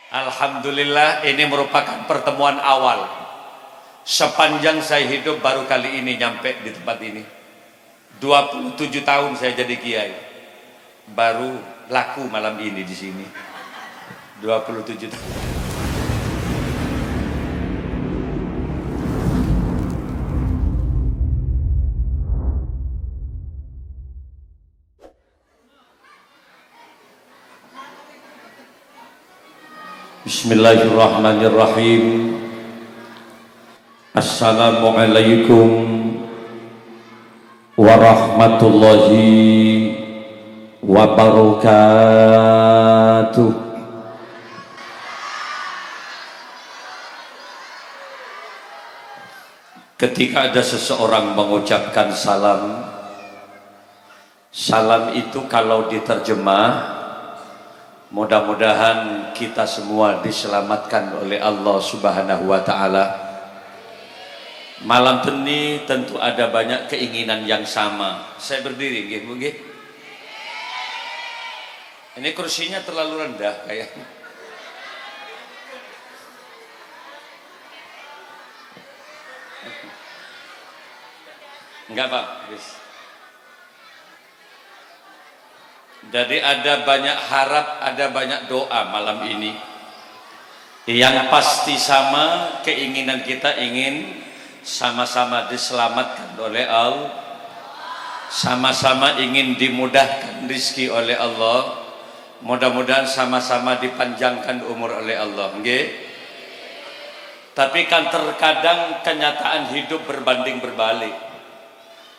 Alhamdulillah, ini merupakan pertemuan awal. Sepanjang saya hidup baru kali ini nyampe di tempat ini. 27 tahun saya jadi kiai. Baru laku malam ini di sini. 27 tahun. Bismillahirrahmanirrahim. Assalamualaikum warahmatullahi wabarakatuh. Ketika ada seseorang mengucapkan salam, salam itu kalau diterjemah, mudah-mudahan kita semua diselamatkan oleh Allah Subhanahu wa Ta'ala. Malam ini tentu ada banyak keinginan yang sama. Saya berdiri, nggih. Ini kursinya terlalu rendah kayaknya. Enggak, Pak. Jadi ada banyak harap, ada banyak doa malam ini. Yang pasti sama, keinginan kita ingin sama-sama diselamatkan oleh Allah, sama-sama ingin dimudahkan rezeki oleh Allah. Mudah-mudahan sama-sama dipanjangkan umur oleh Allah. Nggih. Tapi kan terkadang kenyataan hidup berbanding berbalik.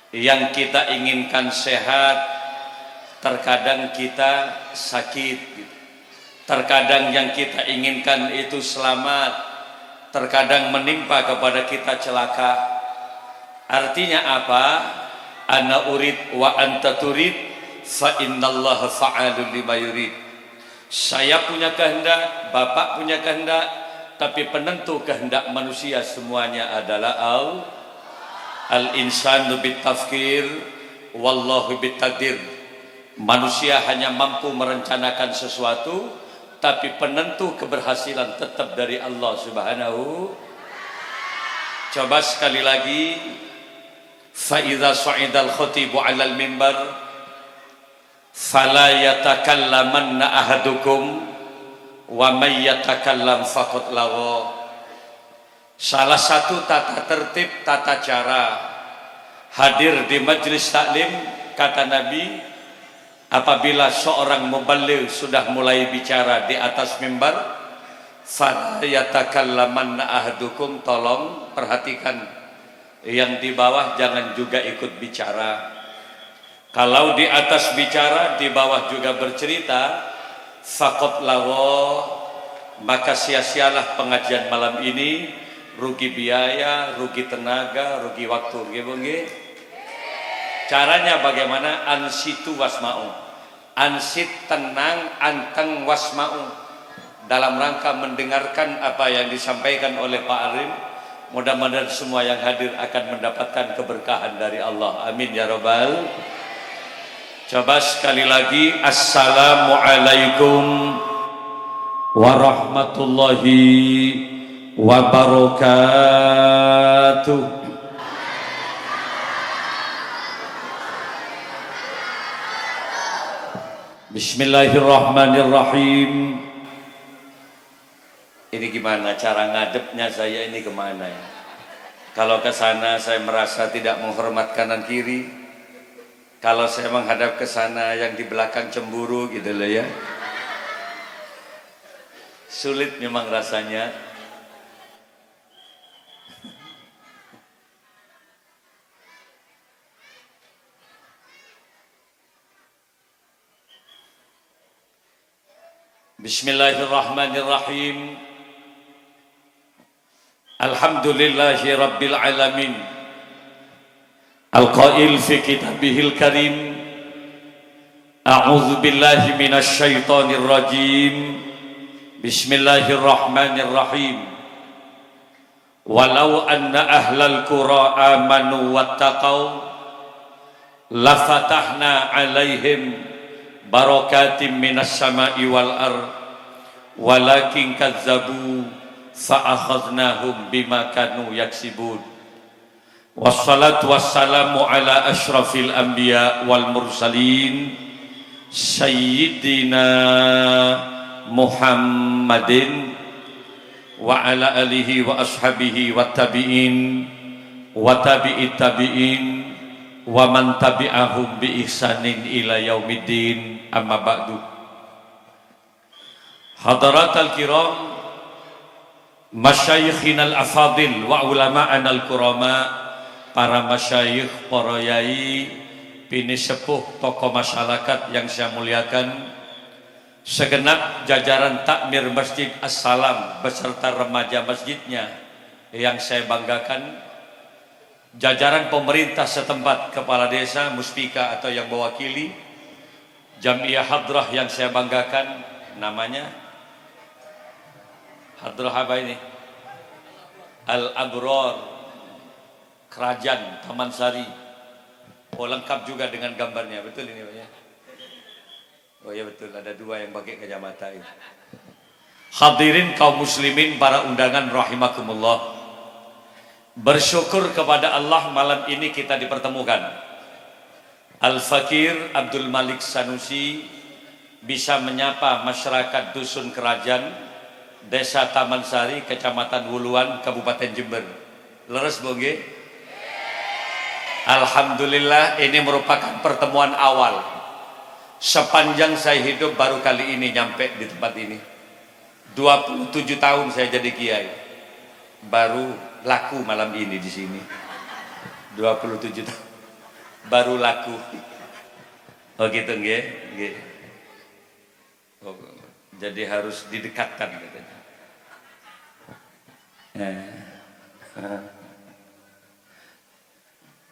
Yang kita inginkan sehat, terkadang kita sakit, terkadang yang kita inginkan itu selamat, terkadang menimpa kepada kita celaka. Artinya apa? Ana urid wa anta turid, fa innallaha fa'alun lima yurid. Saya punya kehendak, Bapak punya kehendak, tapi penentu kehendak manusia semuanya adalah Allah. Al-insanu bitafkir, wallahu bitaqdir. Manusia hanya mampu merencanakan sesuatu, tapi penentu keberhasilan tetap dari Allah Subhanahu. Coba sekali lagi. Fa idza sa'idal khatibu 'alal mimbar fala yatakallamanna ahadukum wa may yatakallam faqad lagha. Salah satu tata tertib, tata cara hadir di majelis taklim, kata Nabi, apabila seorang muballigh sudah mulai bicara di atas mimbar, fala yatakallamanna ahadukum, tolong perhatikan yang di bawah jangan juga ikut bicara. Kalau di atas bicara, di bawah juga bercerita, faqad lagha, maka sia-sialah pengajian malam ini, rugi biaya, rugi tenaga, rugi waktu. Nggih. Caranya bagaimana? Ansitu wasma'u. Ansit, tenang, anteng, wasma'u. Dalam rangka mendengarkan apa yang disampaikan oleh Pak Arim. Mudah-mudahan semua yang hadir akan mendapatkan keberkahan dari Allah. Amin ya rabbal. Coba sekali lagi. Assalamualaikum warahmatullahi wabarakatuh. Bismillahirrahmanirrahim. Ini gimana cara ngadepnya saya ini kemana ya? Kalau ke sana saya merasa tidak menghormat kanan kiri. Kalau saya menghadap ke sana yang di belakang cemburu gitu loh ya. Sulit memang rasanya. Bismillahirrahmanirrahim. Alhamdulillahi rabbil alamin. Al-qail fi kitabihil karim, a'udzu billahi minasy syaithanir rajim. Bismillahirrahmanirrahim. Walau anna ahlal qura amanu wattaqau lafatahna alaihim barakatim minas sama'i wal ard walakin kazzabu fa'akhadnahum bima kanu yaksibun. Wassalatu wassalamu ala asyrafil anbiya wal mursalin sayyidina Muhammadin wa ala alihi wa ashabihi wa tabi'in wa tabi'it tabi'in wa man tabi'ahum bi ihsanin ila yaumiddin, amma ba'du. Hadaratal kiram, masyayikhinal afadil wa ulama'anal kurama, para masyayikh, para yai, bini sepuh, tokoh masyarakat yang saya muliakan, segenap jajaran takmir Masjid As-Salam beserta remaja masjidnya yang saya banggakan, jajaran pemerintah setempat, kepala desa, muspika atau yang mewakili, Jamiah Hadrah yang saya banggakan, namanya Hadrah apa ini? Al-Abrar, Kerajaan Taman Sari. Oh, lengkap juga dengan gambarnya, betul ini Pak ya? Oh ya betul, ada dua yang pakai kacamata ini. Hadirin kaum muslimin, para undangan rahimakumullah, bersyukur kepada Allah malam ini kita dipertemukan. Al-Fakir Abdul Malik Sanusi bisa menyapa masyarakat Dusun Kerajaan, Desa Taman Sari, Kecamatan Wuluan, Kabupaten Jember. Leres Boge? Alhamdulillah, ini merupakan pertemuan awal. Sepanjang saya hidup baru kali ini nyampe di tempat ini. 27 tahun saya jadi kiai, baru laku malam ini di sini. 27 tahun baru laku. Oh gitu nggih, nggih. Oh, jadi harus didekatkan katanya.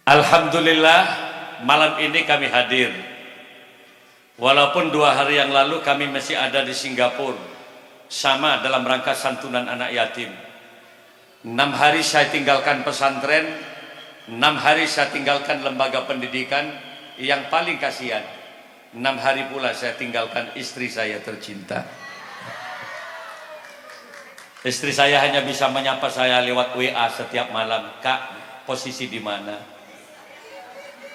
Alhamdulillah, malam ini kami hadir. Walaupun 2 hari yang lalu kami masih ada di Singapura, sama dalam rangka santunan anak yatim. 6 hari saya tinggalkan pesantren, 6 hari saya tinggalkan lembaga pendidikan. Yang paling kasihan, 6 hari pula saya tinggalkan istri saya tercinta. Istri saya hanya bisa menyapa saya lewat WA setiap malam, "Kak, posisi di mana?"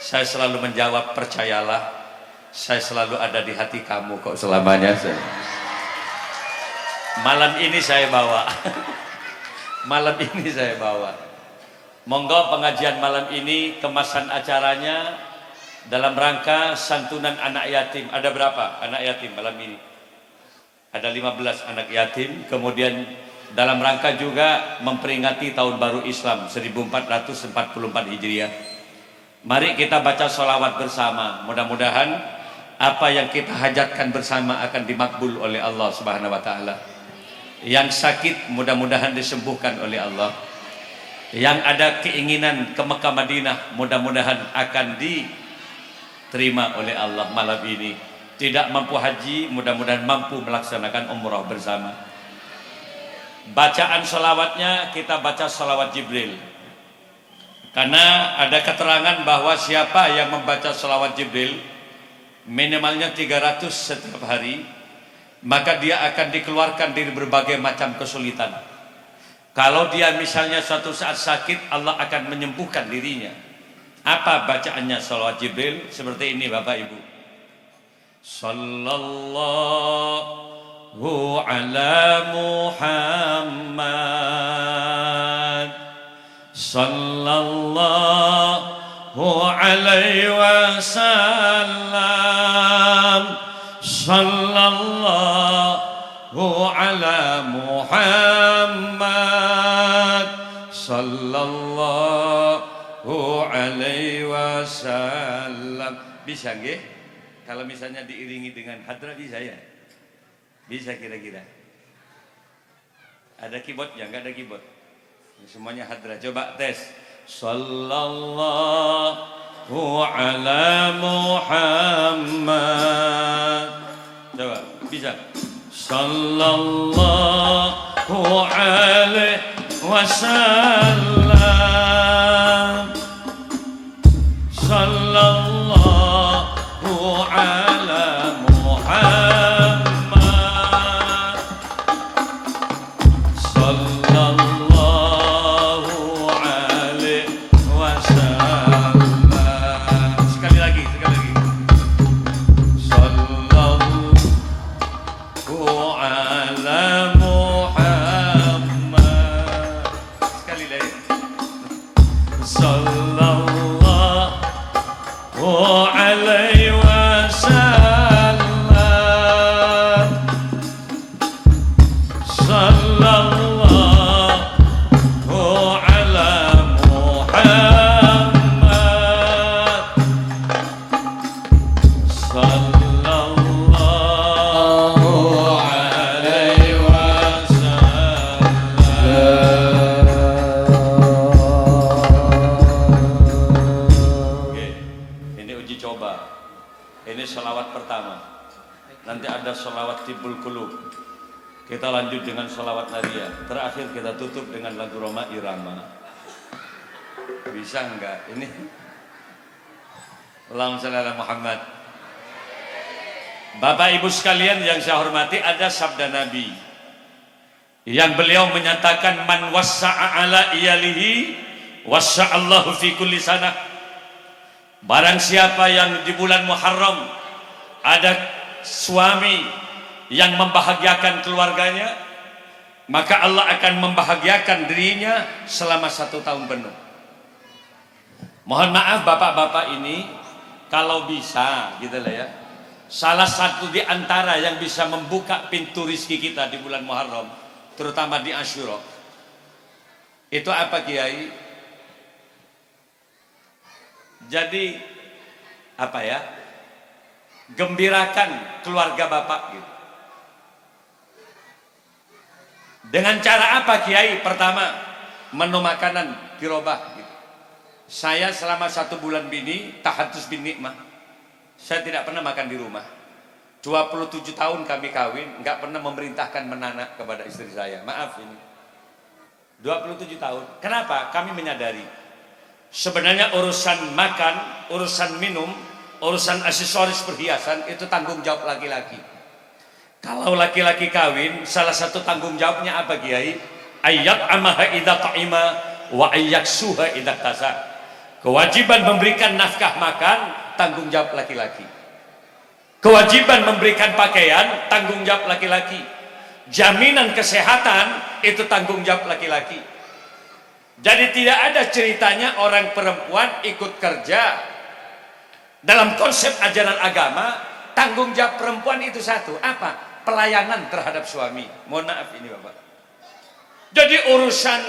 Saya selalu menjawab, "Percayalah, saya selalu ada di hati kamu kok selamanya." Malam ini saya bawa. Malam ini saya bawa. Monggo pengajian malam ini, kemasan acaranya dalam rangka santunan anak yatim. Ada berapa anak yatim malam ini? Ada 15 anak yatim. Kemudian dalam rangka juga memperingati tahun baru Islam 1444 Hijriah. Mari kita baca sholawat bersama. Mudah-mudahan apa yang kita hajatkan bersama akan dimakbul oleh Allah Subhanahu wa taala. Yang sakit mudah-mudahan disembuhkan oleh Allah. Yang ada keinginan ke Mekah Madinah mudah-mudahan akan diterima oleh Allah malam ini. Tidak mampu haji mudah-mudahan mampu melaksanakan umrah bersama. Bacaan sholawatnya kita baca sholawat Jibril. Karena ada keterangan bahwa siapa yang membaca sholawat Jibril minimalnya 300 setiap hari, maka dia akan dikeluarkan dari berbagai macam kesulitan. Kalau dia misalnya suatu saat sakit, Allah akan menyembuhkan dirinya. Apa bacaannya sholawat Jibril? Seperti ini Bapak Ibu. Sallallahu ala Muhammad, sallallahu alaihi wasallam, sallallahu ala Muhammad, sallallahu alaihi wasallam. Bisa nggih? Kalau misalnya diiringi dengan hadrah bisa ya? Bisa kira-kira? Ada keyboard ya? Enggak ada keyboard. Semuanya hadrah. Coba tes. Sallallahu ala Muhammad. Coba, bisa. Sallallahu alaihi wasallam. Sallallahu ala Muhammad. sallallahu alaihi wasallam. Sekali lagi. Sallallahu ala Muhammad. Sekali lagi. Sallallahu alaihi wasallam. Sallallahu ala Muhammad. Sallallahu alaihi wasallam. Oke, ini uji coba. Ini sholawat pertama. Nanti ada sholawat Tibbul Qulub. Kita lanjut dengan sholawat Nariyah. Terakhir kita tutup dengan lagu Roma Irama. Bisa enggak? Ini Allahumma shalli ala Muhammad. Bapak Ibu sekalian yang saya hormati, ada sabda Nabi yang beliau menyatakan, man wassa'a ala iyalihi wassa'allahu fi kulli sanah. Barang siapa yang di bulan Muharram ada suami yang membahagiakan keluarganya, maka Allah akan membahagiakan dirinya selama 1 tahun penuh. Mohon maaf bapak-bapak ini, kalau bisa gitu lah ya, salah satu di antara yang bisa membuka pintu rizki kita di bulan Muharram, terutama di Asyura, itu apa Kiai? Jadi apa ya, gembirakan keluarga bapak gitu. Dengan cara apa Kiai? Pertama, menu makanan dirobah gitu. Saya selama 1 bulan bini tahadus bin nikmah, saya tidak pernah makan di rumah. 27 tahun kami kawin, nggak pernah memerintahkan menanak kepada istri saya. Maaf ini 27 tahun. Kenapa? Kami menyadari sebenarnya urusan makan, urusan minum, urusan aksesoris perhiasan itu tanggung jawab laki-laki. Kalau laki-laki kawin, salah satu tanggung jawabnya apa Kiai? Ayat amaha idza ta'ima wa ayyaksuha idza tasa. Kewajiban memberikan nafkah makan, tanggung jawab laki-laki. Kewajiban memberikan pakaian, tanggung jawab laki-laki. Jaminan kesehatan, itu tanggung jawab laki-laki. Jadi tidak ada ceritanya orang perempuan ikut kerja. Dalam konsep ajaran agama, tanggung jawab perempuan itu satu, apa? Pelayanan terhadap suami. Mohon maaf ini Bapak. Jadi urusan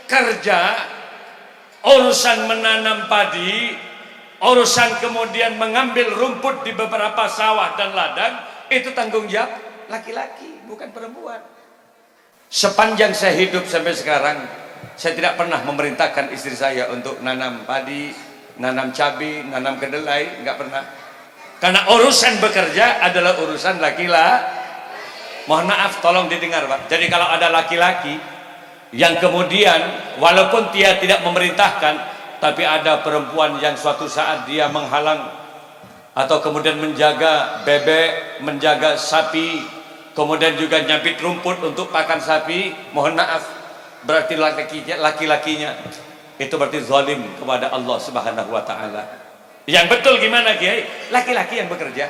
kerja, urusan menanam padi, urusan kemudian mengambil rumput di beberapa sawah dan ladang, itu tanggung jawab laki-laki, bukan perempuan. Sepanjang saya hidup sampai sekarang, saya tidak pernah memerintahkan istri saya untuk nanam padi, nanam cabai, nanam kedelai, nggak pernah. Karena urusan bekerja adalah urusan laki-laki. Mohon maaf, tolong didengar Pak. Jadi kalau ada laki-laki yang kemudian walaupun dia tidak memerintahkan, tapi ada perempuan yang suatu saat dia menghalang atau kemudian menjaga bebek, menjaga sapi, kemudian juga nyabit rumput untuk pakan sapi, mohon maaf, berarti laki-lakinya itu berarti zalim kepada Allah Subhanahu wa taala. Yang betul gimana Kiai? Laki-laki yang bekerja.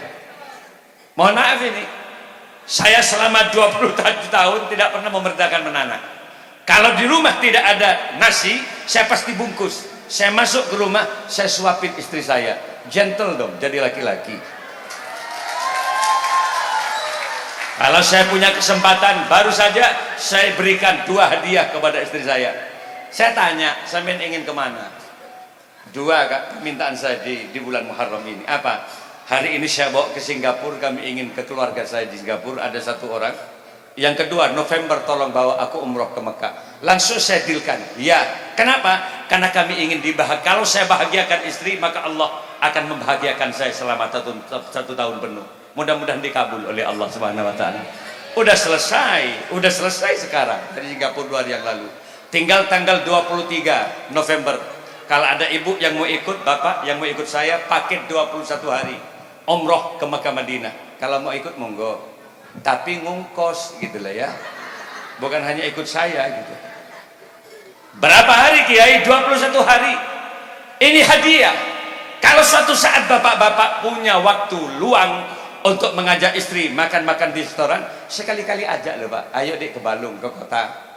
Mohon maaf ini, saya selama 27 tahun tidak pernah memerintahkan menanak. Kalau di rumah tidak ada nasi, saya pasti bungkus. Saya masuk ke rumah, saya suapin istri saya. Gentle dong, jadi laki-laki. Kalau saya punya kesempatan, baru saja saya berikan 2 hadiah kepada istri saya. Saya tanya, sampean ingin kemana? 2 Kak, permintaan saya di bulan Muharram ini. Apa? Hari ini saya bawa ke Singapura, kami ingin ke keluarga saya di Singapura, ada 1 orang. Yang kedua, November tolong bawa aku umroh ke Mekah. Langsung saya dealkan. Ya, kenapa? Karena kami ingin dibahagiakan. Kalau saya bahagiakan istri, maka Allah akan membahagiakan saya selama 1 tahun penuh. Mudah-mudahan dikabul oleh Allah Subhanahu wa taala. Udah selesai sekarang dari Singapura 2 hari yang lalu. Tinggal tanggal 23 November. Kalau ada ibu yang mau ikut, bapak yang mau ikut saya, paket 21 hari. Umroh ke Mekah Madinah. Kalau mau ikut monggo. Tapi ngungkos gitu lah ya. bukan hanya ikut saya gitu. Berapa hari Kiai? 21 hari. Ini hadiah. Kalau suatu saat bapak-bapak punya waktu luang untuk mengajak istri makan-makan di restoran, sekali-kali ajak loh Pak, ayo dek ke Balung, ke kota.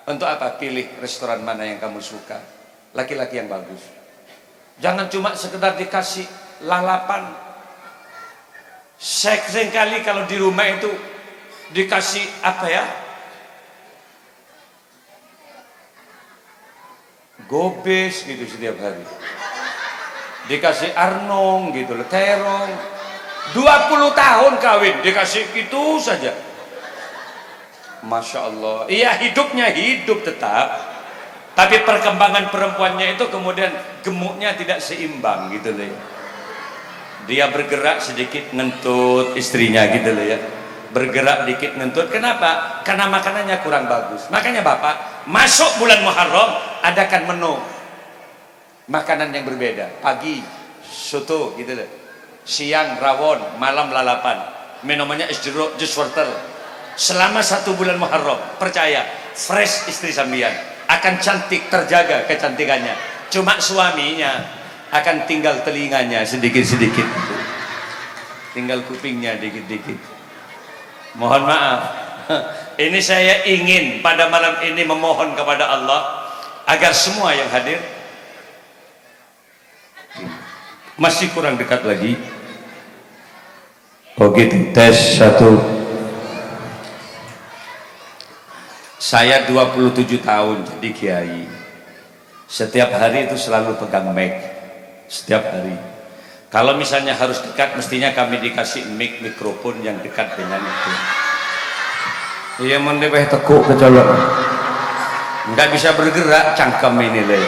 Untuk apa? Pilih restoran mana yang kamu suka, laki-laki yang bagus. Jangan cuma sekedar dikasih lalapan. Seringkali kalau di rumah itu dikasih apa ya, gobes gitu setiap hari, dikasih arnong gitu loh, terong. 20 tahun kawin dikasih gitu saja. Masya Allah. Iya, hidupnya hidup tetap, tapi perkembangan perempuannya itu kemudian gemuknya tidak seimbang gitu loh ya. Dia bergerak sedikit ngentut istrinya gitu loh ya, bergerak dikit ngentut. Kenapa? Karena makanannya kurang bagus. Makanya Bapak masuk bulan Muharram adakan menu makanan yang berbeda. Pagi soto gitu loh, siang rawon, malam lalapan, minumannya es jeruk, jus wortel. Selama 1 bulan Muharram, percaya fresh istri sambian akan cantik, terjaga kecantikannya. Cuma suaminya akan tinggal telinganya sedikit-sedikit, tinggal kupingnya dikit-dikit. Mohon maaf. Ini saya ingin pada malam ini memohon kepada Allah agar semua yang hadir, masih kurang dekat lagi. Oke, tes 1. Saya 27 tahun jadi kiai. Setiap hari itu selalu pegang mic. Setiap hari. Kalau misalnya harus dekat, mestinya kami dikasih mikrofon yang dekat dengan itu. Iya, mendebeh tekuk kecolok. Nggak bisa bergerak cangkem ini leh.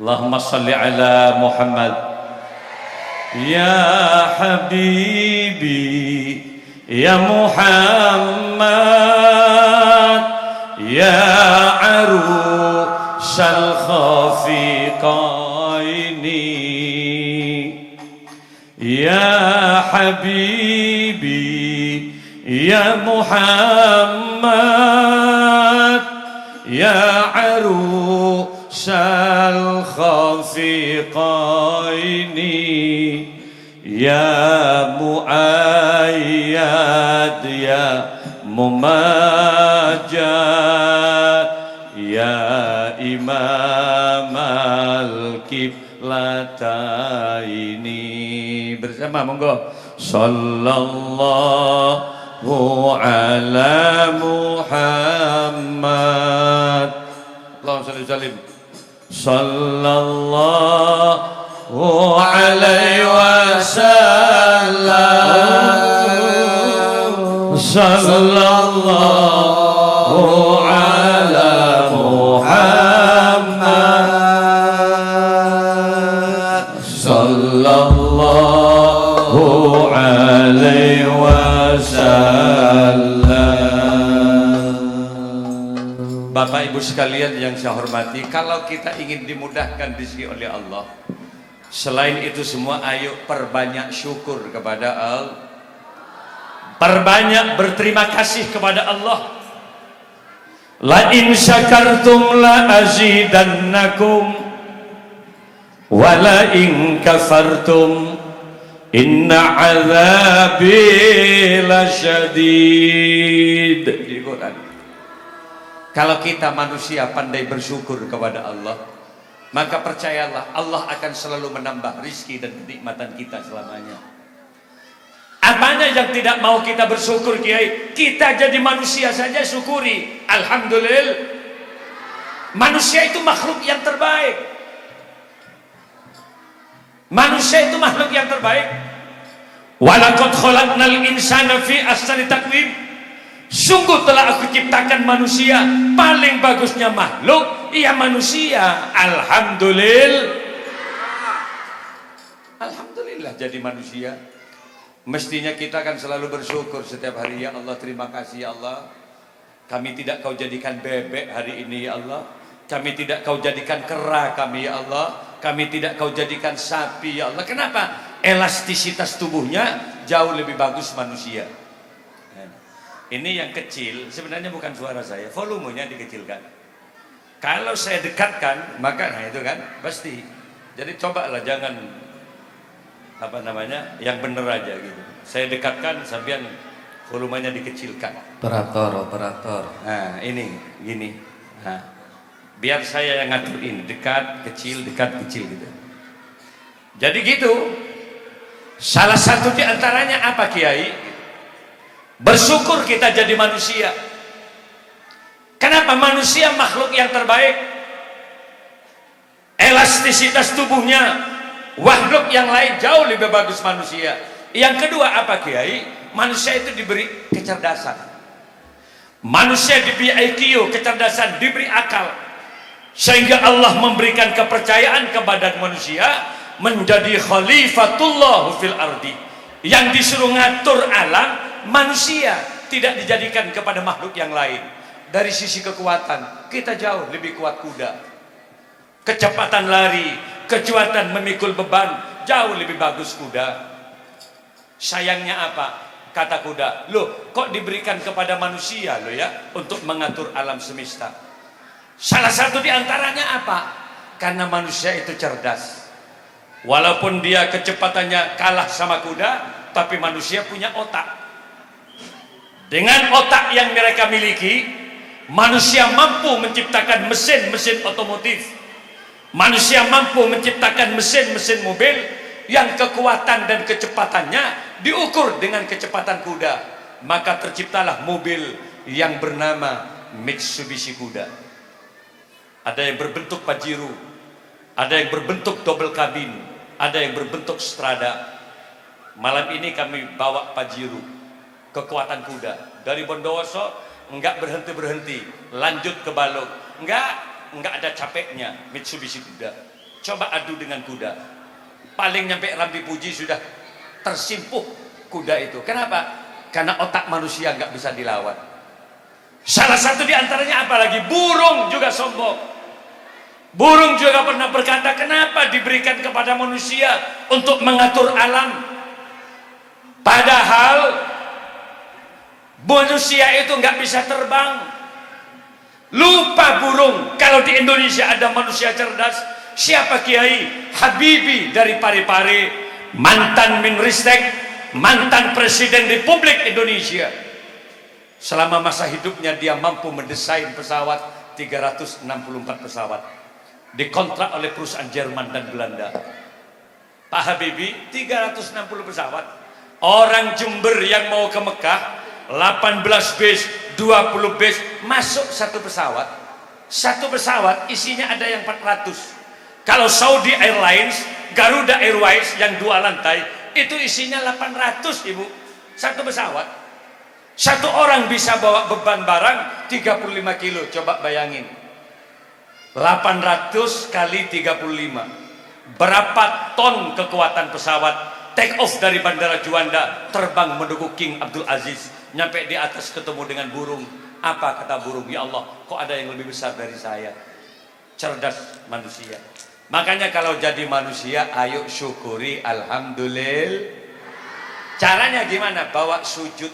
Allahumma salli ala Muhammad. Ya Habibi, ya Muhammad, ya arusal khafiqaini, ya Habibi, ya Muhammad, ya arusal khafiqaini, ya muayyad, ya mumajjad, ya imam al-qiblataini. Bersama monggo. Sallallahu ala Muhammad. Allahumma shalli salim. Sallallahu alaihi wasallam. Sallallahu ala Muhammad. Sallallahu alaihi wasallam. Bapak Ibu sekalian yang saya hormati, kalau kita ingin dimudahkan rezeki oleh Allah, selain itu semua, ayo perbanyak syukur kepada Allah, perbanyak berterima kasih kepada Allah. La in syakartum la azidannakum wa la in kafartum inna azabi lasyadid. Di Quran. Kalau kita manusia pandai bersyukur kepada Allah, maka percayalah Allah akan selalu menambah rizki dan kenikmatan kita selamanya. Apanya yang tidak mau kita bersyukur Kiai? Kita jadi manusia saja syukuri. Alhamdulillah. Manusia itu makhluk yang terbaik. Manusia itu makhluk yang terbaik. Walaqad khalaqnal insana fi ahsani taqwim. Sungguh telah aku ciptakan manusia paling bagusnya makhluk, ia manusia. Alhamdulillah. Alhamdulillah jadi manusia. Mestinya kita akan selalu bersyukur setiap hari. Ya Allah, terima kasih ya Allah, kami tidak kau jadikan bebek hari ini ya Allah, kami tidak kau jadikan kera kami ya Allah, kami tidak kau jadikan sapi ya Allah. Kenapa? Elastisitas tubuhnya jauh lebih bagus manusia. Ini yang kecil sebenarnya bukan suara saya, volumenya dikecilkan. Kalau saya dekatkan, maka nah itu kan pasti. Jadi cobalah jangan apa namanya, yang bener aja gitu. Saya dekatkan sambil volumenya dikecilkan. Operator. Nah ini gini. Nah, biar saya yang ngatur ini, dekat kecil gitu. Jadi gitu. Salah satu di antaranya apa Kiai? Bersyukur kita jadi manusia. Kenapa? Manusia makhluk yang terbaik. Elastisitas tubuhnya makhluk yang lain jauh lebih bagus manusia. Yang kedua apa Kiai? Manusia itu diberi kecerdasan. Manusia diberi IQ, kecerdasan, diberi akal. Sehingga Allah memberikan kepercayaan kepada manusia menjadi khalifatullah fil ardi, yang disuruh ngatur alam manusia, tidak dijadikan kepada makhluk yang lain. Dari sisi kekuatan kita jauh lebih kuat kuda, kecepatan lari, kecepatan memikul beban jauh lebih bagus kuda. Sayangnya apa? Kata kuda, loh kok diberikan kepada manusia loh ya untuk mengatur alam semesta. Salah satu di antaranya apa? Karena manusia itu cerdas. Walaupun dia kecepatannya kalah sama kuda, tapi manusia punya otak. Dengan otak yang mereka miliki, manusia mampu menciptakan mesin-mesin otomotif. Manusia mampu menciptakan mesin-mesin mobil yang kekuatan dan kecepatannya diukur dengan kecepatan kuda. Maka terciptalah mobil yang bernama Mitsubishi kuda. Ada yang berbentuk Pajero, ada yang berbentuk double kabin, ada yang berbentuk strada. Malam ini kami bawa Pajero, kekuatan kuda. Dari Bondowoso enggak berhenti, lanjut ke Balok. Enggak ada capeknya Mitsubishi kuda. Coba adu dengan kuda. Paling nyampe Rambi Puji sudah tersimpuh kuda itu. Kenapa? Karena otak manusia enggak bisa dilawan. Salah satu di antaranya apalagi burung juga sombong. Burung juga pernah berkata, kenapa diberikan kepada manusia untuk mengatur alam? Padahal manusia itu nggak bisa terbang. Lupa burung. Kalau di Indonesia ada manusia cerdas, siapa Kiai? Habibie dari Parepare, mantan Menristek, mantan Presiden Republik Indonesia. Selama masa hidupnya dia mampu mendesain pesawat 364 pesawat. Dikontrak oleh perusahaan Jerman dan Belanda. Pak Habibie 360 pesawat. Orang Jember yang mau ke Mekah 18 bis, 20 bis, masuk satu pesawat. Satu pesawat isinya ada yang 400. Kalau Saudi Airlines, Garuda Airways yang 2 lantai, itu isinya 800 ibu. Satu pesawat. Satu orang bisa bawa beban barang 35 kilo. Coba bayangin. 800 kali 35. Berapa ton kekuatan pesawat? Take off dari Bandara Juanda, terbang menuju King Abdul Aziz, nyampe di atas ketemu dengan burung. Apa kata burung? Ya Allah, kok ada yang lebih besar dari saya? Cerdas manusia. Makanya kalau jadi manusia, ayo syukuri alhamdulillah. Caranya gimana? Bawa sujud.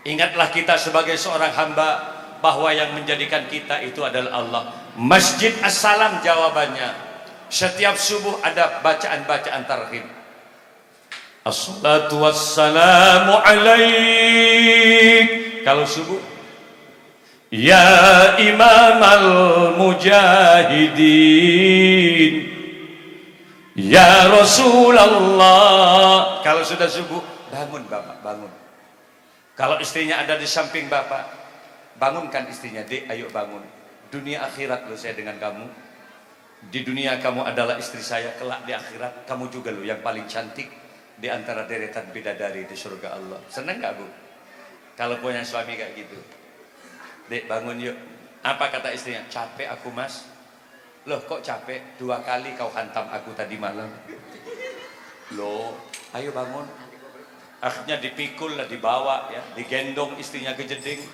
Ingatlah kita sebagai seorang hamba bahwa yang menjadikan kita itu adalah Allah. Masjid As-Salam jawabannya. Setiap subuh ada bacaan-bacaan tarhib. Assalatu wassalamu alaik. Kalau subuh, ya imam al-mujahidin, ya Rasulullah. Kalau sudah subuh, bangun bapak, bangun. Kalau istrinya ada di samping bapak, bangunkan istrinya. Dek, ayo bangun. Dunia akhirat loh saya dengan kamu. Di dunia kamu adalah istri saya, kelak di akhirat kamu juga loh yang paling cantik di antara deretan bidadari di surga Allah. Senang gak bu? Kalau punya suami kayak gitu. Dek, bangun yuk. Apa kata istrinya? Capek aku mas. Loh kok capek? 2 kali kau hantam aku tadi malam. Loh, ayo bangun. Akhirnya dipikul lah, dibawa ya, digendong istrinya ke jeding.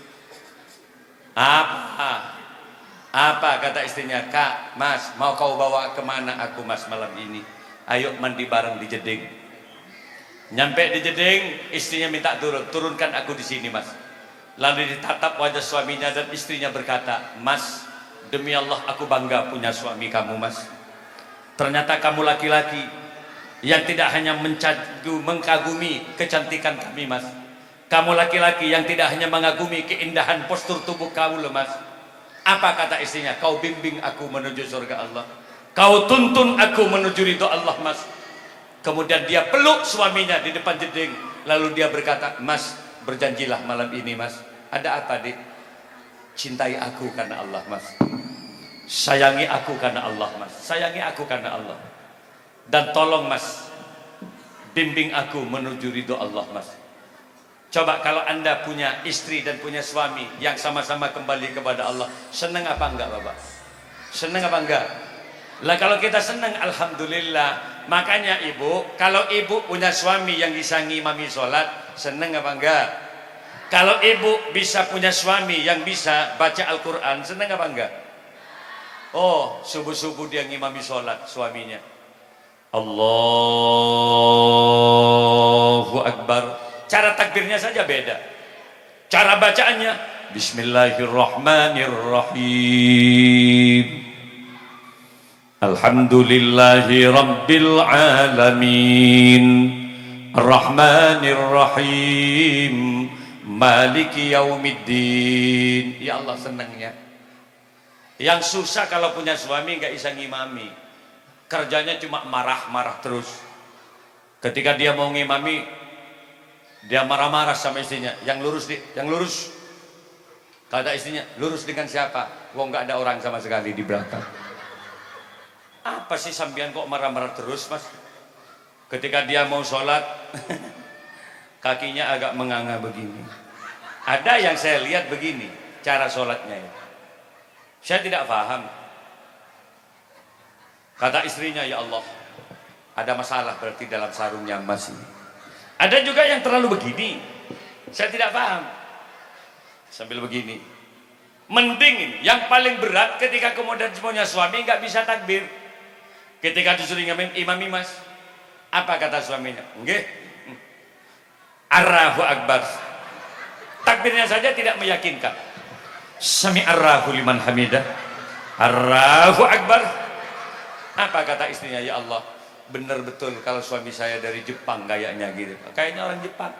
Apa kata istrinya? Kak, mas, mau kau bawa kemana aku mas malam ini? Ayo mandi bareng di jeding. Nyampe di jeding, istrinya minta turunkan aku di sini mas. Lalu ditatap wajah suaminya dan istrinya berkata, "Mas, demi Allah aku bangga punya suami kamu, Mas. Ternyata kamu laki-laki yang tidak hanya mengkagumi kecantikan kami, Mas. Kamu laki-laki yang tidak hanya mengagumi keindahan postur tubuh kamu loh, Mas." Apa kata istrinya? "Kau bimbing aku menuju surga Allah. Kau tuntun aku menuju ridho Allah, Mas." Kemudian dia peluk suaminya di depan jeding. Lalu dia berkata, "Mas, berjanjilah malam ini, Mas." "Ada apa, Dik?" "Cintai aku karena Allah, Mas. Sayangi aku karena Allah, Mas. Sayangi aku karena Allah. Dan tolong, Mas, bimbing aku menuju ridho Allah, Mas." Coba kalau Anda punya istri dan punya suami yang sama-sama kembali kepada Allah, senang apa enggak, Bapak? Senang apa enggak? Lah kalau kita senang, alhamdulillah. Makanya ibu, kalau ibu punya suami yang bisa ngimami sholat, senang apa enggak? Kalau ibu bisa punya suami yang bisa baca Al-Quran, senang apa enggak? Oh, subuh-subuh dia ngimami sholat suaminya, Allahu Akbar. Cara takbirnya saja beda. Cara bacaannya, Bismillahirrahmanirrahim. Alhamdulillahi Rabbil Alamin, Ar-Rahmanir-Rahim, Maliki Yaumiddin. Ya Allah, senangnya. Yang susah kalau punya suami nggak bisa ngimami, kerjanya cuma marah-marah terus. Ketika dia mau ngimami, dia marah-marah sama istrinya. "Yang lurus, Dik, yang lurus." Kata istrinya, "Lurus dengan siapa? Wong nggak ada orang sama sekali di belakang." "Apa sih sampean kok marah-marah terus, Mas?" Ketika dia mau sholat, kakinya agak menganga begini. Ada yang saya lihat begini cara sholatnya ya. Saya tidak paham. Kata istrinya, "Ya Allah, ada masalah berarti dalam sarungnya Mas ini." Ada juga yang terlalu begini, saya tidak paham. Sambil begini. Mending ini, yang paling berat ketika kemudian punya suami nggak bisa takbir. Ketika disuruh imami, Mas, apa kata suaminya? Nggih, Allahu Akbar. Takbirnya saja tidak meyakinkan. Sami'allahu liman hamidah, Allahu Akbar. Apa kata istrinya? "Ya Allah, benar betul kalau suami saya dari Jepang kayaknya gitu." Kayaknya orang Jepang.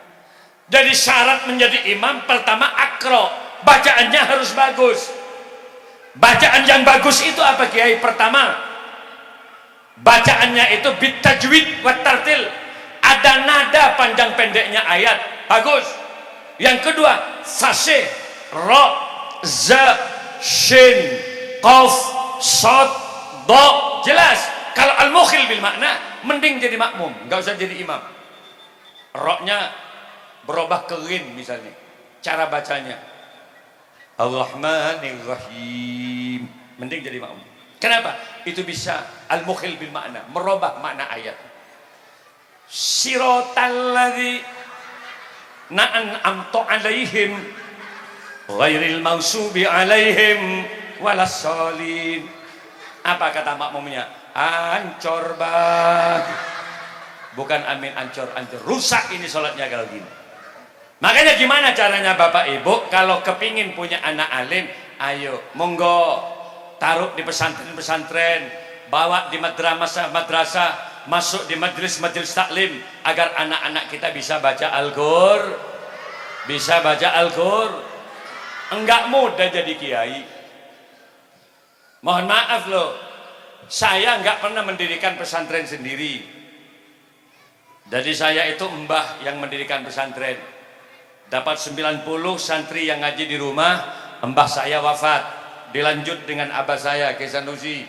Jadi syarat menjadi imam pertama akro, bacaannya harus bagus. Bacaan yang bagus itu apa, Kiai? Pertama, bacaannya itu bitajwid wa tartil. Ada nada panjang pendeknya ayat, bagus. Yang kedua, fasih, ro, za, shin, qaf, shad, do, jelas. Kalau al-mukhil bil makna, mending jadi makmum, nggak usah jadi imam. Roknya berubah ke rin misalnya. Cara bacanya, Ar-Rahmanir-Rahim, mending jadi makmum. Kenapa? Itu bisa al-mukhil bil makna, merubah makna ayat. Siratal ladzi na'amtu alaihim ghairil maghsubi alaihim walassalin. Apa kata makmumnya? Ancor bah, bukan amin, ancor, rusak ini sholatnya kalau gini. Makanya gimana caranya Bapak Ibu kalau kepingin punya anak alim? Ayo monggo taruh di pesantren-pesantren, bawa di madrasah, masuk di majelis-majelis taklim agar anak-anak kita bisa baca Al-Qur'an. Bisa baca Al-Qur'an. Enggak mudah jadi kiai. Mohon maaf loh, saya nggak pernah mendirikan pesantren sendiri. Jadi saya itu mbah yang mendirikan pesantren. Dapat 90 santri yang ngaji di rumah, mbah saya wafat. Dilanjut dengan abah saya, Kiai Sanusi.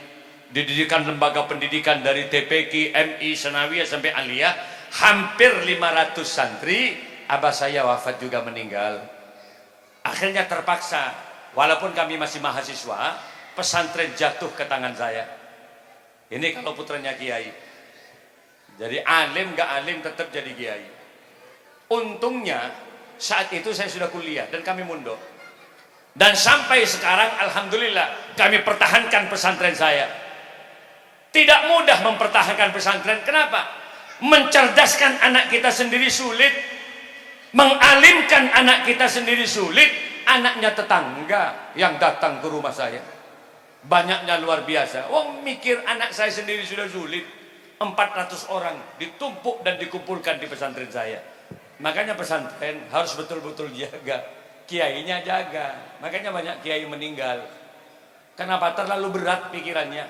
Didirikan lembaga pendidikan dari TPQ, MI, Sanawiyah sampai Aliyah. Hampir 500 santri, abah saya wafat juga meninggal. Akhirnya terpaksa, walaupun kami masih mahasiswa, pesantren jatuh ke tangan saya. Ini kalau putranya kiai. Jadi alim gak alim tetap jadi kiai. Untungnya saat itu saya sudah kuliah dan kami mondok. Dan sampai sekarang alhamdulillah kami pertahankan pesantren saya. Tidak mudah mempertahankan pesantren. Kenapa? Mencerdaskan anak kita sendiri sulit. Mengalimkan anak kita sendiri sulit, anaknya tetangga yang datang ke rumah saya banyaknya luar biasa. Wong mikir anak saya sendiri sudah sulit, 400 orang ditumpuk dan dikumpulkan di pesantren saya. Makanya pesantren harus betul-betul jaga, kiainya jaga. Makanya banyak kiai meninggal. Kenapa? Terlalu berat pikirannya.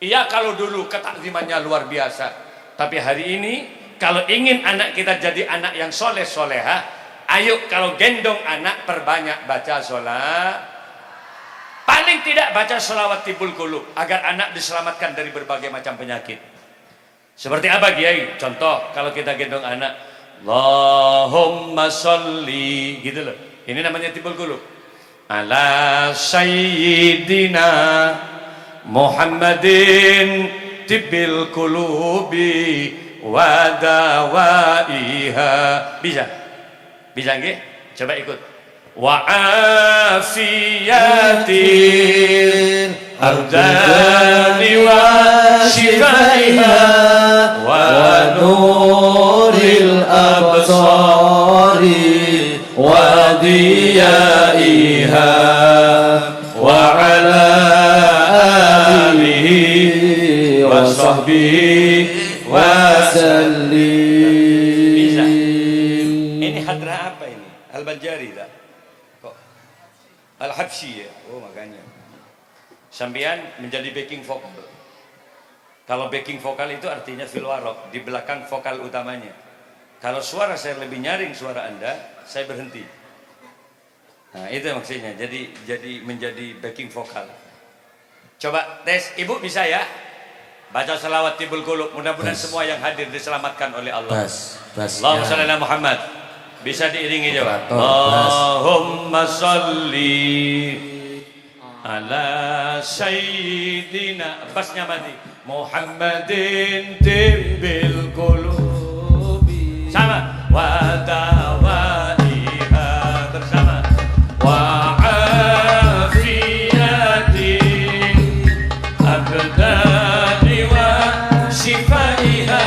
Iya, kalau dulu ketakzimannya luar biasa, tapi hari ini kalau ingin anak kita jadi anak yang soleh soleha, ayo kalau gendong anak perbanyak baca sholat. Paling tidak baca sholawat tibul qulub agar anak diselamatkan dari berbagai macam penyakit. Seperti apa Kiai? Contoh kalau kita gendong anak, Allahumma sholli, gitu loh. Ini namanya tibul qulub. Ala sayyidina Muhammadin tibil qulubi wa dawaiha. Bisa? Bisa nggih? Coba ikut. Wa afiyatin ardani wa shifaiha wa nuril absari wa diyaiha wa ala alihi wa sahbihi wa sallim. Bisa. Ini hadrah apa ini? Al-Banjari tak? Kok? Al-Habsyi ya? Oh makanya. Sambian menjadi backing vokal. Kalau backing vokal itu artinya fil warok, di belakang vokal utamanya. Kalau suara saya lebih nyaring suara Anda, saya berhenti. Nah itu maksudnya, jadi menjadi backing vokal. Coba tes, Ibu bisa ya? Baca salawat tibul qulub, mudah-mudahan semua yang hadir diselamatkan oleh Allah. Allahumma shalli ala Muhammad. Bisa diiringi coba. Allahumma sholli ala sayyidina, basnya mati, Muhammadin tibbil qulubi, sama wa dawaiha, bersama wa afiyati abdani wa shifaiha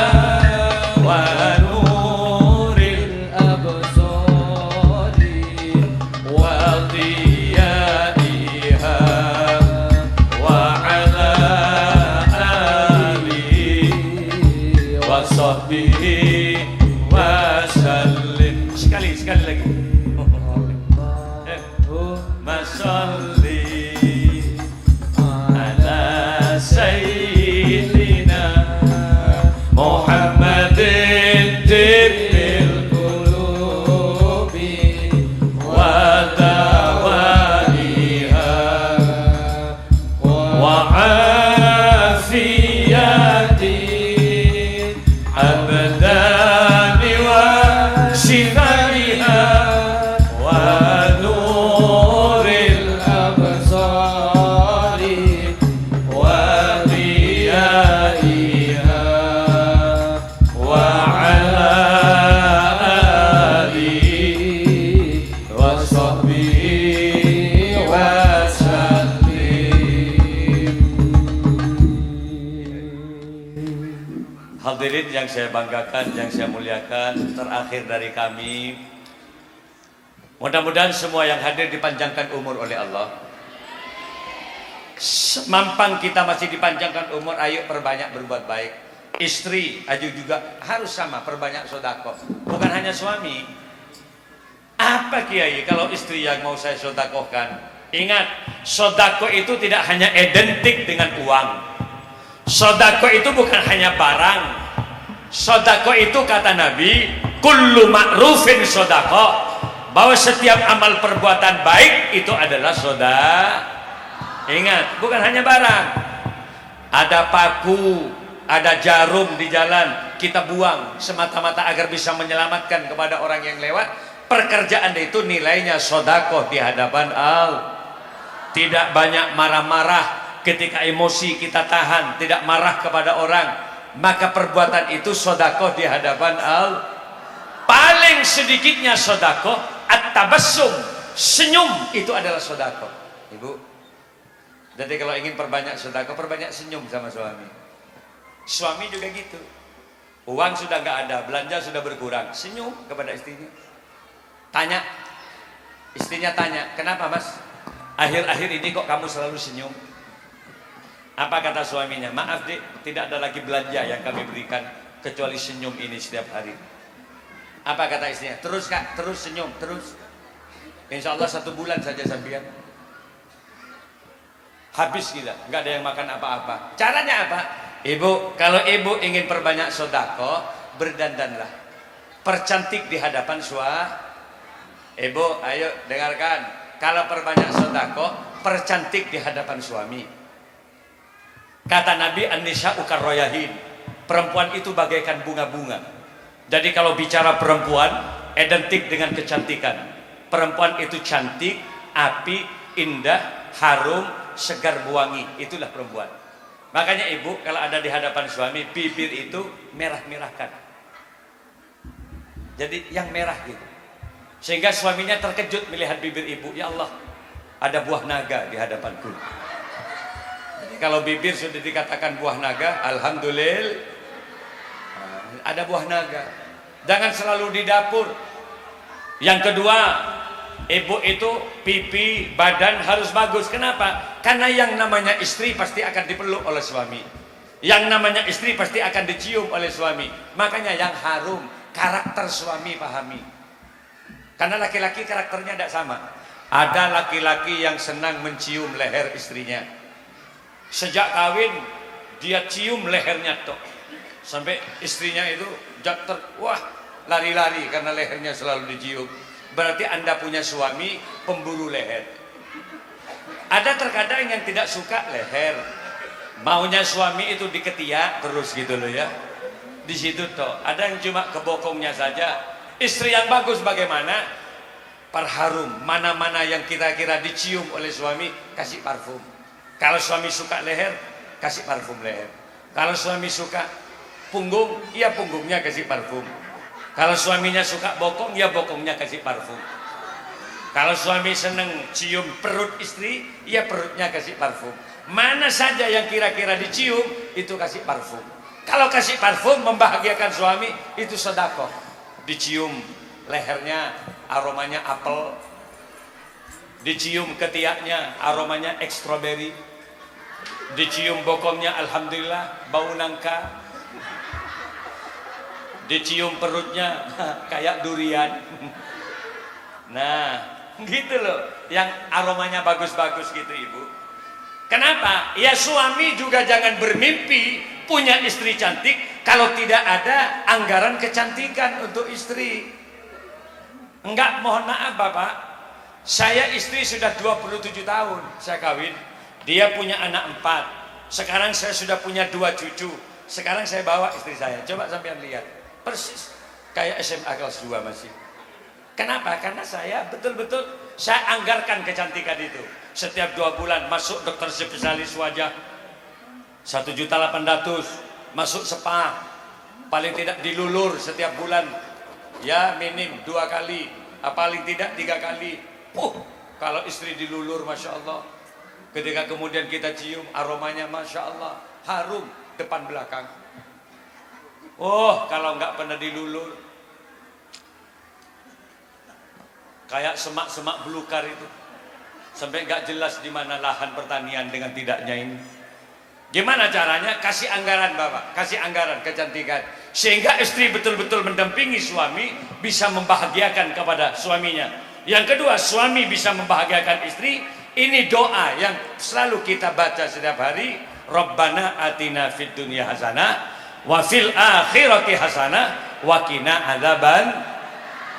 wa nuril absari wa diyaiha wa ala alihi wa sahbihi wa sallim. Sekali lagi. Allahumma sholli ala sayyidina Muhammadin tibbil qulubi wa dawaiha wa afiyati abdani wa shifaiha wa nuril absari wa diyaiha wa ala alihi wa sahbihi wa sallim. Hadirin yang saya banggakan, yang saya muliakan, terakhir dari kami, mudah-mudahan semua yang hadir dipanjangkan umur oleh Allah. Semampang kita masih dipanjangkan umur, ayo perbanyak berbuat baik. Istri, ayo juga harus sama, perbanyak sedekah. Bukan hanya suami. Apa Kiai kalau istri yang mau saya sedekahkan? Ingat, sedekah itu tidak hanya identik dengan uang. Sedekah itu bukan hanya barang. Sedekah itu kata Nabi, kullu ma'rufin sedekah, bahwa setiap amal perbuatan baik itu adalah sedekah. Ingat, bukan hanya barang. Ada paku, ada jarum di jalan, kita buang semata-mata agar bisa menyelamatkan kepada orang yang lewat. Pekerjaan itu nilainya sedekah di hadapan Allah. Tidak banyak marah-marah, ketika emosi kita tahan, tidak marah kepada orang, maka perbuatan itu sedekah di hadapan Allah. Paling sedikitnya sedekah at-tabassum, senyum itu adalah sedekah. Ibu, jadi kalau ingin perbanyak sedekah, perbanyak senyum sama suami. Suami juga gitu. Uang sudah nggak ada, belanja sudah berkurang, senyum kepada istrinya. Tanya, istrinya tanya, kenapa mas? Akhir-akhir ini kok kamu selalu senyum? Apa kata suaminya? Maaf dik, tidak ada lagi belanja yang kami berikan kecuali senyum ini setiap hari. Apa kata istrinya? Terus kak, terus senyum, terus. Insya Allah 1 bulan saja sampean. Habis gila, nggak ada yang makan apa-apa. Caranya apa? Ibu, kalau ibu ingin perbanyak sodako, berdandanlah, percantik di hadapan suami. Ibu, ayo dengarkan. Kalau perbanyak sodako, percantik di hadapan suami. Kata Nabi, an-nisa'u karroyahin, perempuan itu bagaikan bunga-bunga. Jadi kalau bicara perempuan, identik dengan kecantikan. Perempuan itu cantik, api, indah, harum, segar buangi. Itulah perempuan. Makanya ibu kalau ada di hadapan suami, bibir itu merah-merahkan. Jadi yang merah gitu. Sehingga suaminya terkejut melihat bibir ibu. Ya Allah, ada buah naga di hadapanku. Jadi kalau bibir sudah dikatakan buah naga, alhamdulillah ada buah naga. Jangan selalu di dapur. Yang kedua, ibu itu pipi, badan harus bagus. Kenapa? Karena yang namanya istri pasti akan dipeluk oleh suami. Yang namanya istri pasti akan dicium oleh suami. Makanya yang harum, karakter suami pahami. Karena laki-laki karakternya tidak sama. Ada laki-laki yang senang mencium leher istrinya. Sejak kawin dia cium lehernya tok. Sampai istrinya itu wah, lari-lari karena lehernya selalu dicium. Berarti Anda punya suami pemburu leher. Ada terkadang yang tidak suka leher. Maunya suami itu di ketiak terus gitu loh ya. Di situ toh. Ada yang cuma ke bokongnya saja. Istri yang bagus bagaimana? Perharum. Mana-mana yang kira-kira dicium oleh suami, kasih parfum. Kalau suami suka leher, kasih parfum leher. Kalau suami suka punggung, ya punggungnya kasih parfum. Kalau suaminya suka bokong, ya bokongnya kasih parfum. Kalau suami seneng cium perut istri, ya perutnya kasih parfum. Mana saja yang kira-kira dicium, itu kasih parfum. Kalau kasih parfum membahagiakan suami, itu sedekah. Dicium lehernya, aromanya apel. Dicium ketiaknya, aromanya strawberry. Dicium bokongnya, alhamdulillah, bau nangka. Dicium perutnya kayak durian. Nah, gitu loh, yang aromanya bagus-bagus gitu ibu. Kenapa? Ya suami juga jangan bermimpi punya istri cantik kalau tidak ada anggaran kecantikan untuk istri. Enggak, mohon maaf Bapak, saya istri sudah 27 tahun saya kawin. Dia punya anak 4. Sekarang saya sudah punya 2 cucu. Sekarang saya bawa istri saya, coba sampean lihat, persis kayak SMA kelas 2 masih. Kenapa? Karena saya betul-betul saya anggarkan kecantikan itu. Setiap 2 bulan masuk dokter spesialis wajah 1.800.000, masuk spa, paling tidak dilulur setiap bulan, ya minim 2 kali, paling tidak 3 kali. Kalau istri dilulur, masya Allah. Ketika kemudian kita cium, aromanya masya Allah, harum depan belakang. Kalau nggak pernah dilulur, kayak semak-semak belukar itu, sampai nggak jelas di mana lahan pertanian dengan tidaknya ini. Gimana caranya? Kasih anggaran Bapak, kasih anggaran kecantikan, sehingga istri betul-betul mendampingi suami, bisa membahagiakan kepada suaminya. Yang kedua, suami bisa membahagiakan istri. Ini doa yang selalu kita baca setiap hari. Rabbana atina fid dunya hasanah wa fil akhirati hasanah wa qina adzaban.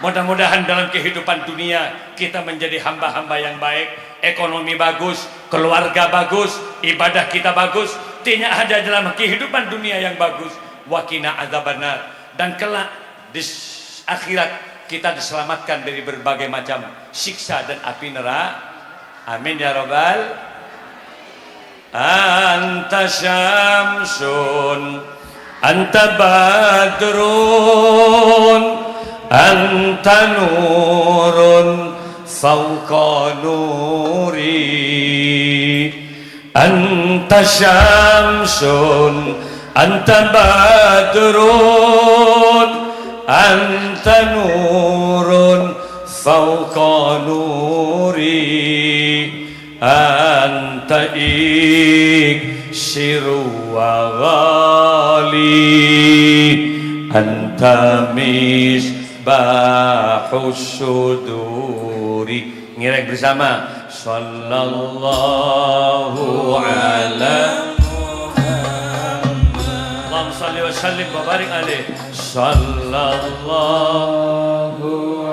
Mudah-mudahan dalam kehidupan dunia kita menjadi hamba-hamba yang baik, ekonomi bagus, keluarga bagus, ibadah kita bagus, tidak ada dalam kehidupan dunia yang bagus, wa qina adzabannar, dan kelak di akhirat kita diselamatkan dari berbagai macam siksa dan api neraka. Amin ya rabbal. Anta syamsun anta badrun anta nurun fawqa nuri. Anta syamsun anta badrun anta nurun fauqa nuri anta iksiru wa ghali anta misbahus suduri. Ngireng bersama. Sallallahu ala Allahumma salli wa sallim wa barik alaihi. Sallallahu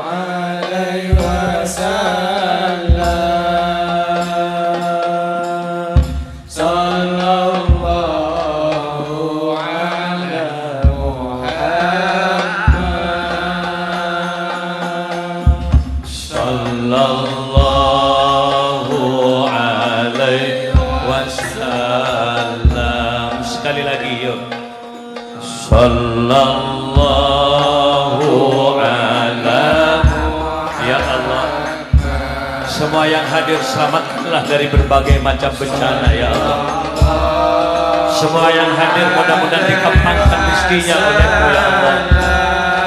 alaihi wasallam. Sallallahu ala Muhammad. Sallallahu alaihi wasallam. Sekali lagi yuk. Sallallahu ala. Ya Allah, semua yang hadir selamatkanlah dari berbagai macam bencana ya Allah. Semua yang hadir mudah-mudahan dikempangkan rezekinya oleh-Mu ya Allah.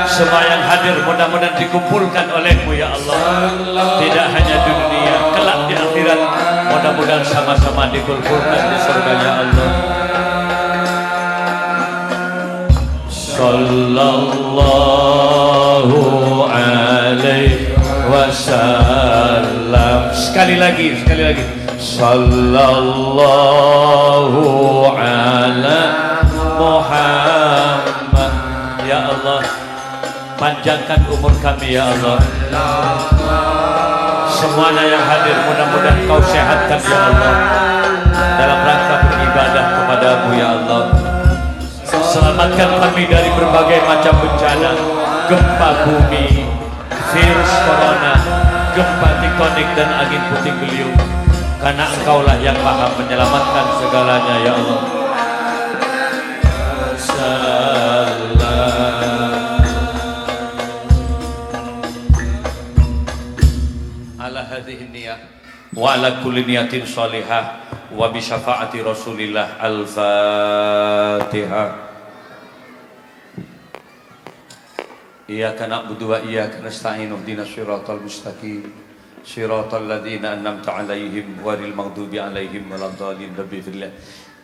Semua yang hadir mudah-mudahan dikumpulkan oleh-Mu ya Allah. Tidak hanya di dunia, kelak di akhirat mudah-mudahan sama-sama dikumpulkan di surga ya Allah. Sallallahu alaihi wasallam. Sekali lagi. Sallallahu ala Muhammad. Ya Allah, panjangkan umur kami ya Allah. Semuanya yang hadir mudah-mudahan Kau sehatkan ya Allah, dalam rangka beribadah kepadamu ya Allah. Selamatkan kami dari berbagai macam bencana, gempa bumi, virus corona, gempa tektonik dan angin puting beliung. Karena Engkaulah yang maha menyelamatkan segalanya ya Allah. Ala hadhihi niyah wa ala kulli niyatin shalihah wa bi syafaati Rasulillah. Al-Fatihah. Iyyaka na'budu wa iyyaka nasta'in. Ihdinas siratal mustaqim. Siratal ladzina an'amta 'alaihim ghairil maghdubi 'alaihim waladdallin.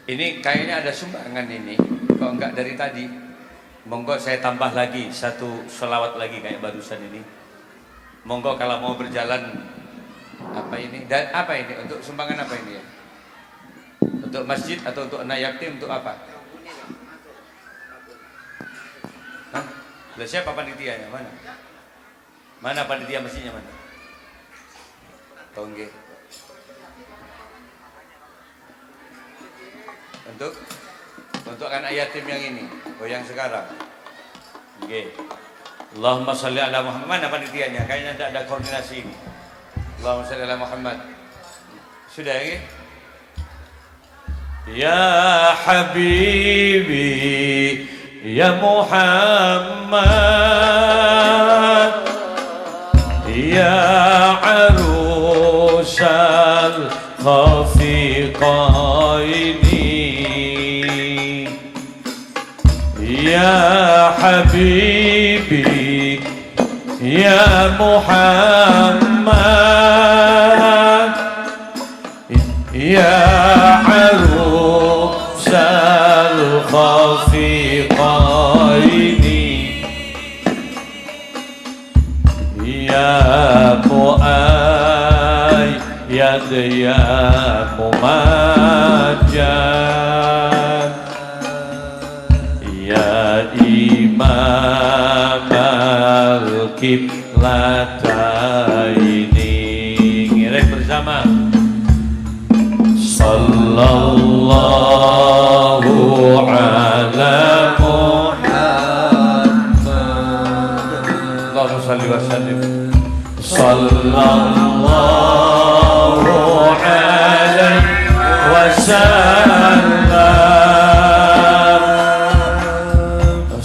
Ini kayaknya ada sumbangan ini. Kok enggak dari tadi? Monggo saya tambah lagi satu selawat lagi kayak barusan ini. Monggo kalau mau berjalan. Apa ini? Dan apa ini? Untuk sumbangan apa ini ya? Untuk masjid atau untuk anak yatim, untuk apa? Hah? Lah siapa panitianya? Mana? Mana panitia masjidnya mana? Tongge. Untuk anak yatim yang ini, oh yang sekarang. Oke. Allahumma shalli ala Muhammad. Mana panitianya? Kayaknya tidak ada koordinasi ini. Allahumma shalli ala Muhammad. Sudah ya? Ya Habibi Ya Muhammad Ya Arusal Khafiqaini Ya Habibi Ya Muhammad Ya Arusal Khafiqaini Ya Mu'ayyad Ya Mumajjad Ya Imam Al-Qiblataini. Ngiring bersama. Sallallahu ala Muhammad. Allahumma salli wa sallim. Sallallahu alaihi wasallam.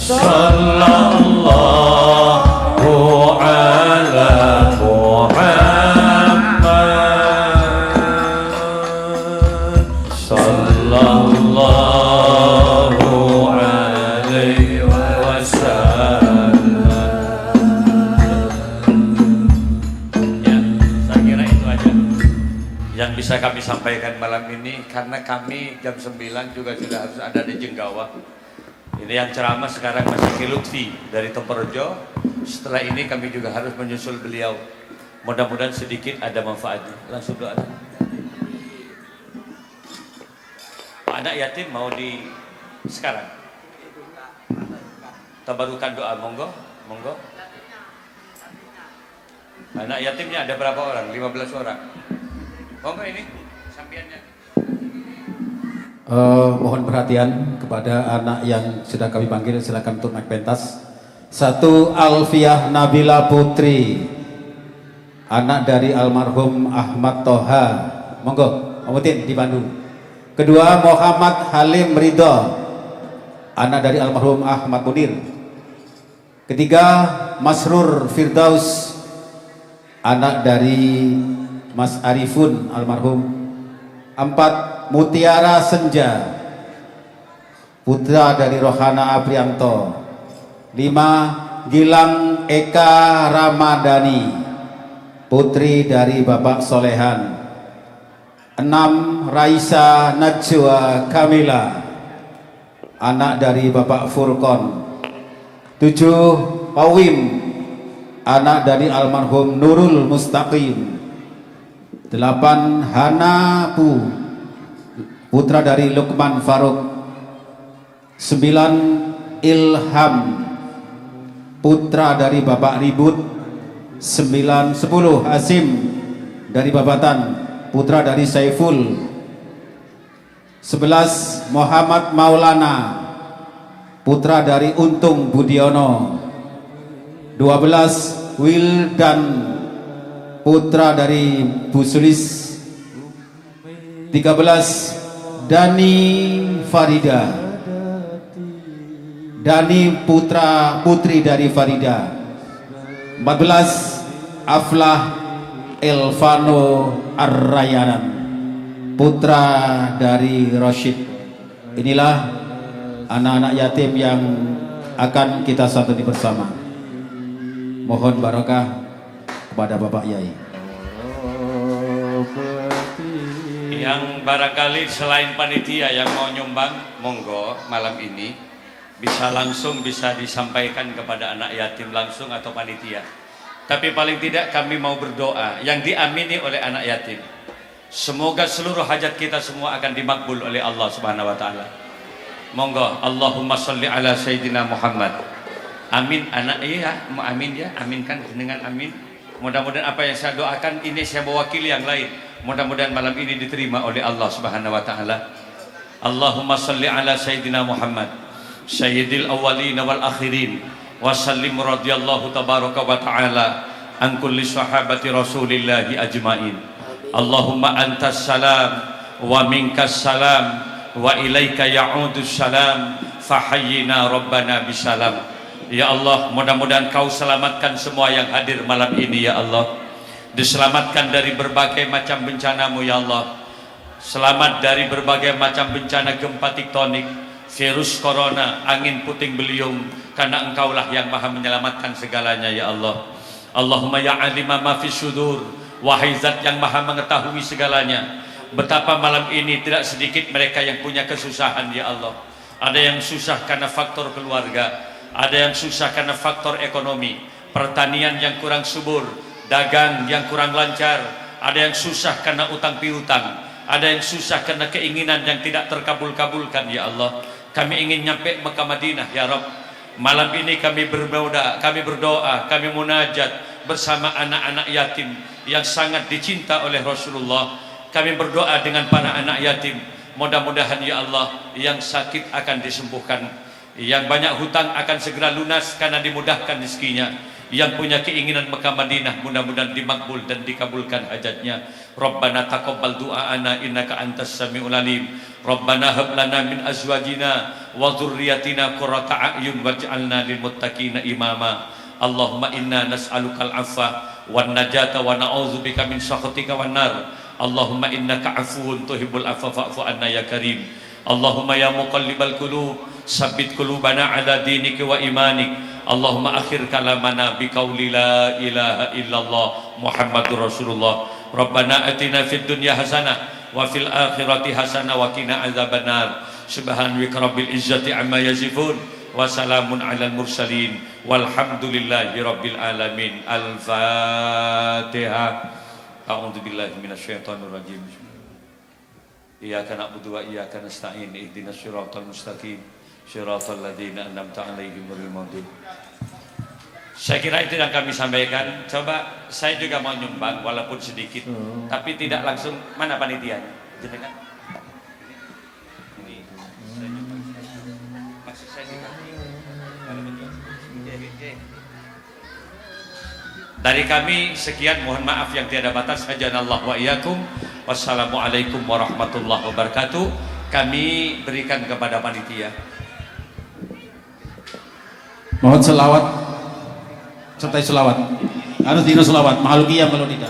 Sallallahu ala Muhammad. Sallallahu alaihi wasallam. yang bisa kami sampaikan malam ini, karena kami jam 9 juga sudah harus ada di Jenggawa. Ini yang ceramah sekarang masih Ki Lutfi dari Tempurjo. Setelah ini kami juga harus menyusul beliau. Mudah-mudahan sedikit ada manfaatnya. Langsung doa. Anak yatim mau di sekarang. Tabarukan doa, monggo, monggo. Anak yatimnya ada berapa orang? 15 orang. Monggo ini sampiannya. Mohon perhatian kepada anak yang sudah kami panggil, silakan untuk naik pentas. 1 Alfiah Nabila Putri, anak dari almarhum Ahmad Toha. Monggo, Omutin dipandu. 2 Muhammad Halim Ridho, anak dari almarhum Ahmad Munir. 3 Masrur Firdaus, anak dari Mas Arifun almarhum. 4 Mutiara Senja, putra dari Rohana Aprianto. 5 Gilang Eka Ramadhani, putri dari Bapak Solehan. 6 Raisa Najwa Kamila, anak dari Bapak Furkon. 7 Pawim, anak dari almarhum Nurul Mustaqim. 8 Hanapu, putra dari Lukman Faruk. 9 Ilham, putra dari Bapak Ribut. 10 Hasim dari Babatan, putra dari Saiful. 11 Muhammad Maulana, putra dari Untung Budiono. 12 Wildan, putra dari Bu Sulis. 13 Dani Farida, Dani putri dari Farida. 14 Aflah Elvano Arrayanan, putra dari Rashid. Inilah anak-anak yatim yang akan kita santuni bersama. Mohon barokah kepada Bapak Yai. Yang barangkali selain panitia yang mau nyumbang, monggo malam ini bisa langsung bisa disampaikan kepada anak yatim langsung atau panitia. Tapi paling tidak kami mau berdoa yang diamini oleh anak yatim. Semoga seluruh hajat kita semua akan dimakbul oleh Allah Subhanahu wa taala. Monggo, Allahumma sholli ala sayyidina Muhammad. Amin, anak iya, mau amin ya, aminkan dengan amin. Mudah-mudahan apa yang saya doakan ini saya mewakili yang lain. Mudah-mudahan malam ini diterima oleh Allah Subhanahu wa taala. Allahumma sholli ala sayyidina Muhammad, sayyidil awwalin wal akhirin, wa sallim radhiyallahu tabaraka wa taala an kulli sahabati Rasulillahi ajmain. Allahumma antas salam wa minkas salam wa ilaika ya'udus salam fahayyina rabbana bisalam. Ya Allah, mudah-mudahan Kau selamatkan semua yang hadir malam ini ya Allah. Diselamatkan dari berbagai macam bencana-Mu ya Allah. Selamat dari berbagai macam bencana gempa tektonik, virus corona, angin puting beliung, karena Engkaulah yang maha menyelamatkan segalanya ya Allah. Allahumma ya alima ma fis sudur, wahai zat yang maha mengetahui segalanya. Betapa malam ini tidak sedikit mereka yang punya kesusahan ya Allah. Ada yang susah karena faktor keluarga, ada yang susah karena faktor ekonomi, pertanian yang kurang subur, dagang yang kurang lancar, ada yang susah karena utang piutang, ada yang susah karena keinginan yang tidak terkabul-kabulkan ya Allah. Kami ingin nyampe Mekah Madinah ya Rabb. Malam ini kami berdoa, kami munajat bersama anak-anak yatim yang sangat dicinta oleh Rasulullah. Kami berdoa dengan para anak yatim, mudah-mudahan ya Allah yang sakit akan disembuhkan, yang banyak hutang akan segera lunas karena dimudahkan rezekinya, yang punya keinginan Mekah Madinah mudah-mudahan dimakbul dan dikabulkan hajatnya. Rabbana taqabbal du'aana innaka antas samiul alim. Rabbana hab lana min azwajina wa dzurriyyatina qurrata a'yun waj'alna lil muttaqina imama. Allahumma inna nas'alukal afwa wan najata wa na'udzubika min sakhatika wan nar. Allahumma innaka afuwun tuhibbul afwa fa'fu anna ya karim. Allahumma ya muqallibal qulub sabbit qulubana ala dinika wa imanik. Allahumma akhir kalamana biqauli la ilaha illallah Muhammadur Rasulullah. Rabbana atina fid dunya hasanah wa fil akhirati hasanah wa qina adzabannar. Subhanaka rabbil izzati amma yasifun wa salamun alal mursalin walhamdulillahi rabbil alamin. Al-Fatihah. A'udzu billahi minasyaitonir rajim. Iyyaka na'budu wa iyyaka nasta'in. Ihdinas siratal mustaqim. Shiratal ladzina an'amta 'alaihim ghairil maghdubi. Saya kira itu yang kami sampaikan. Coba saya juga mau nyumbang walaupun sedikit, tapi tidak langsung. Mana panitianya? Jenengan? Ini saya nyumbang. Maksud saya dikasih. Kalau betul. Dari kami sekian, mohon maaf yang tiada batas. Hajanallah wa iyyakum. Wassalamualaikum warahmatullahi wabarakatuh. Kami berikan kepada panitia. Mohon selawat sertai selawat. Harus dino selawat. Mahalukiyah kalau tidak.